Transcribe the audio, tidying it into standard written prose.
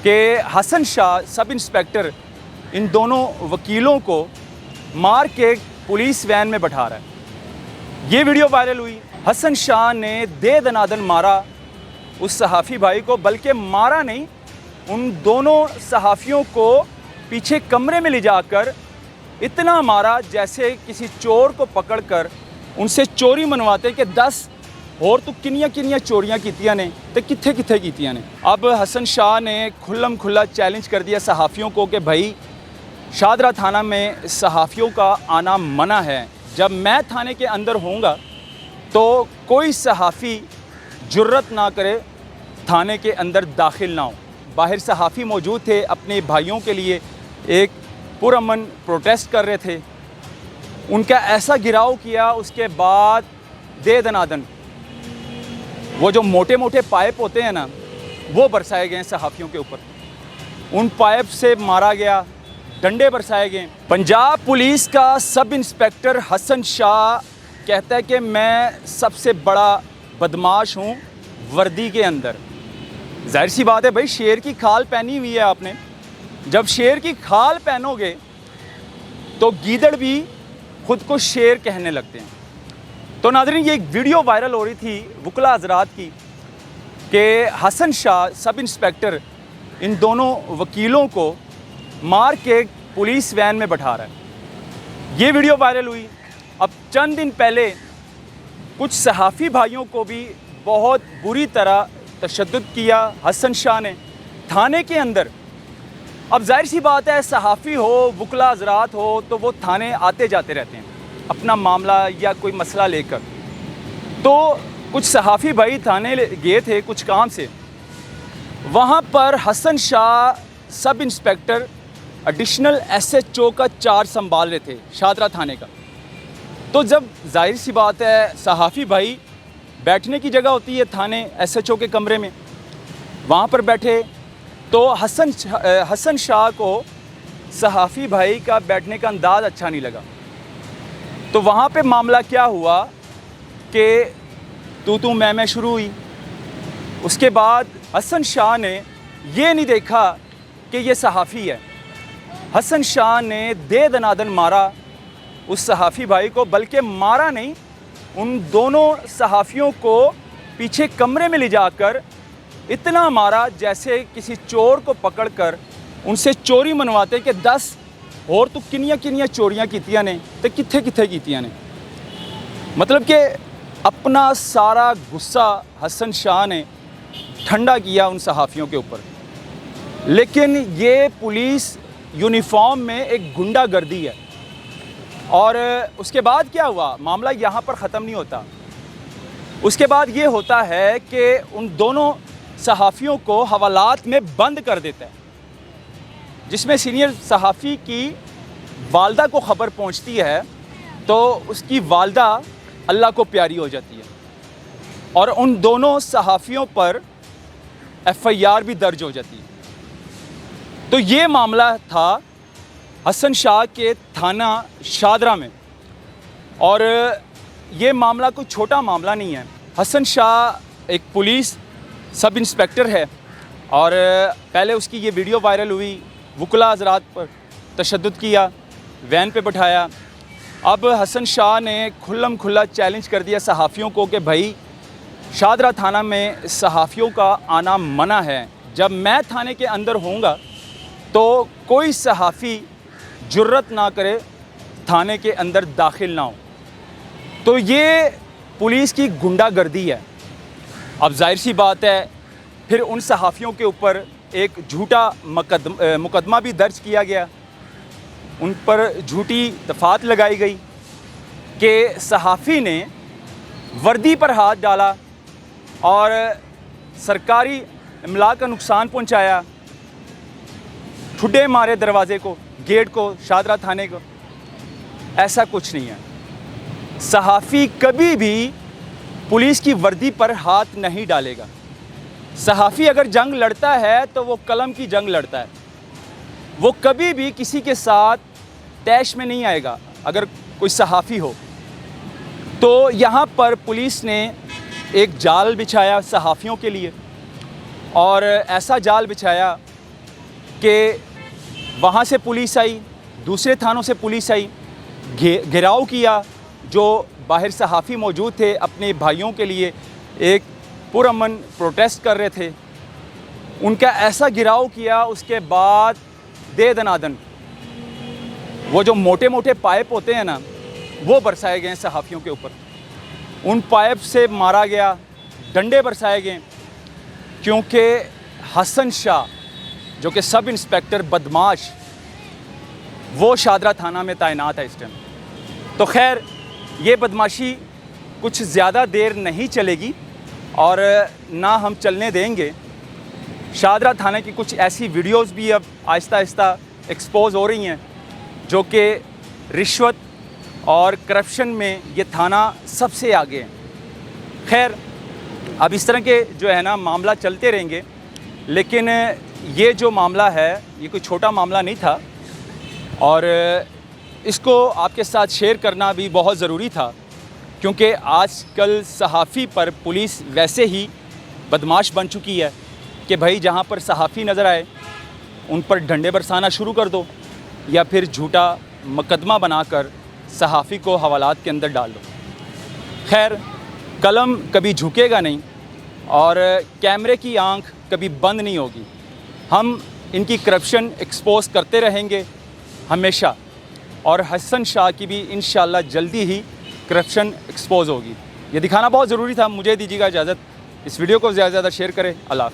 कि Hasan Shah sub inspector इन दोनों वकीलों को मार के पुलिस वैन में बैठा रहा है। ये वीडियो वायरल हुई। हसन शाह ने दे दनादन मारा उस सहाफ़ी भाई को, बल्कि मारा नहीं, उन दोनों सहाफ़ियों को पीछे कमरे में ले जाकर इतना मारा जैसे किसी चोर को पकड़कर उनसे चोरी मनवाते कि 10 और तो किनिया किनिया चोरियां कीतियां ने तो कित्थे कित्थे कीतियां ने। अब हसन शाह ने खुल्लम खुल्ला चैलेंज कर दिया सहाफ़ियों को कि भाई शादरा थाना में सहाफ़ियों का आना मना है। जब मैं थाने के अंदर होऊंगा तो कोई सहाफ़ी जुर्रत ना करे थाने के अंदर दाखिल ना हो। बाहर सहाफ़ी मौजूद थे, अपने भाइयों के लिए एक पुरअमन प्रोटेस्ट कर रहे थे। उनका ऐसा गिराव किया, उसके बाद दे दनादन वो जो मोटे मोटे पाइप होते हैं ना, वो बरसाए गए सहाफ़ियों के ऊपर। उन पाइप से मारा गया, डंडे बरसाए गए। पंजाब पुलिस का सब इंस्पेक्टर हसन शाह कहता है कि मैं सबसे बड़ा बदमाश हूँ वर्दी के अंदर। जाहिर सी बात है भाई, शेर की खाल पहनी हुई है आपने। जब शेर की खाल पहनोगे तो गीदड़ भी खुद को शेर कहने लगते हैं। तो नाज़रीन, ये एक वीडियो वायरल हो रही थी वकला हज़रात की कि हसन शाह सब इंस्पेक्टर इन दोनों वकीलों को मार के पुलिस वैन में बैठा रहा है। ये वीडियो वायरल हुई। अब चंद दिन पहले कुछ सहाफ़ी भाइयों को भी बहुत बुरी तरह तशद्दुद किया हसन शाह ने थाने के अंदर। अब जाहिर सी बात है, सहाफ़ी हो, वकला हज़रात हो, तो वो थाने आते जाते रहते हैं अपना मामला या कोई मसला लेकर। तो कुछ सहाफ़ी भाई थाने गए थे कुछ काम से। वहाँ पर Hasan Shah sub inspector additional SHO का चार्ज संभाल रहे थे शादरा थाने का। तो जब जाहिर सी बात है, सहाफ़ी भाई बैठने की जगह होती है थाने SHO के कमरे में, वहाँ पर बैठे तो हसन शाह को सहाफ़ी भाई का बैठने का अंदाज़ अच्छा नहीं लगा। तो वहाँ पे मामला क्या हुआ कि तू मैं शुरू हुई। उसके बाद हसन शाह ने ये नहीं देखा कि ये सहाफ़ी है। हसन शाह ने दे दनादन मारा उस सहाफ़ी भाई को, बल्कि मारा नहीं, उन दोनों सहाफ़ियों को पीछे कमरे में ले जाकर इतना मारा जैसे किसी चोर को पकड़कर उनसे चोरी मनवाते कि 10 और तो किनिया किनिया चोरियां कीतियां ने तो कित्थे कित्थे कीतियां ने। मतलब कि अपना सारा गुस्सा हसन शाह ने ठंडा किया उन सहाफ़ियों के ऊपर। लेकिन ये पुलिस यूनिफॉर्म में एक गुंडागर्दी है। और उसके बाद क्या हुआ, मामला यहाँ पर ख़त्म नहीं होता। उसके बाद ये होता है कि उन दोनों सहाफ़ियों को हवालात में बंद कर देता है, जिसमें सीनियर सहाफ़ी की वालदा को ख़बर पहुंचती है तो उसकी वालदा अल्लाह को प्यारी हो जाती है और उन दोनों सहाफ़ियों पर FIR भी दर्ज हो जाती है। तो ये मामला था हसन शाह के थाना शादरा में। और ये मामला कोई छोटा मामला नहीं है। हसन शाह एक पुलिस सब इंस्पेक्टर है और पहले उसकी ये वीडियो वायरल हुई, वकला हज़रात पर तशद्दुद किया, वैन पे बैठाया। अब हसन शाह ने खुल्लम खुल्ला चैलेंज कर दिया सहाफ़ियों को कि भाई शादरा थाना में सहाफ़ियों का आना मना है। जब मैं थाने के अंदर होऊंगा तो कोई सहाफ़ी जुर्रत ना करे थाने के अंदर दाखिल ना हो। तो ये पुलिस की गुंडागर्दी है। अब जाहिर सी बात है, फिर उन सहाफ़ियों के ऊपर एक झूठा मुकदमा भी दर्ज किया गया। उन पर झूठी दफ़ात लगाई गई कि सहाफ़ी ने वर्दी पर हाथ डाला और सरकारी इमला का नुकसान पहुंचाया, ठुड्डे मारे दरवाज़े को, गेट को, शादरा थाने को। ऐसा कुछ नहीं है। सहाफ़ी कभी भी पुलिस की वर्दी पर हाथ नहीं डालेगा। सहाफ़ी अगर जंग लड़ता है तो वो कलम की जंग लड़ता है। वो कभी भी किसी के साथ तैश में नहीं आएगा। अगर कोई सहाफ़ी हो तो यहाँ पर पुलिस ने एक जाल बिछाया सहाफ़ियों के लिए, और ऐसा जाल बिछाया कि वहाँ से पुलिस आई, दूसरे थानों से पुलिस आई, घेराव किया। जो बाहर सहाफ़ी मौजूद थे अपने भाइयों के लिए एक पुरअमन प्रोटेस्ट कर रहे थे, उनका ऐसा घेराव किया। उसके बाद दे दनादन वो जो मोटे मोटे पाइप होते हैं ना, वो बरसाए गए सहाफ़ियों के ऊपर। उन पाइप से मारा गया, डंडे बरसाए गए, क्योंकि हसन शाह जो कि सब इंस्पेक्टर बदमाश, वो शादरा थाना में तैनात है इस टाइम। तो खैर ये बदमाशी कुछ ज़्यादा देर नहीं चलेगी और ना हम चलने देंगे। शादरा थाने की कुछ ऐसी वीडियोस भी अब आहिस्ता आहिस्ता एक्सपोज हो रही हैं जो कि रिश्वत और करप्शन में ये थाना सबसे आगे है। खैर अब इस तरह के जो है ना मामला चलते रहेंगे, लेकिन ये जो मामला है ये कोई छोटा मामला नहीं था और इसको आपके साथ शेयर करना भी बहुत ज़रूरी था, क्योंकि आजकल सहाफ़ी पर पुलिस वैसे ही बदमाश बन चुकी है कि भाई जहाँ पर सहाफ़ी नज़र आए उन पर डंडे बरसाना शुरू कर दो या फिर झूठा मुकदमा बनाकर सहाफ़ी को हवालात के अंदर डाल दो। खैर कलम कभी झुकेगा नहीं और कैमरे की आंख कभी बंद नहीं होगी। हम इनकी करप्शन एक्सपोज करते रहेंगे हमेशा, और हसन शाह की भी इंशाल्लाह जल्दी ही करप्शन एक्सपोज होगी। ये दिखाना बहुत ज़रूरी था। मुझे दीजिएगा इजाज़त, इस वीडियो को ज़्यादा से ज़्यादा शेयर करें। अल्लाह हाफ़िज़।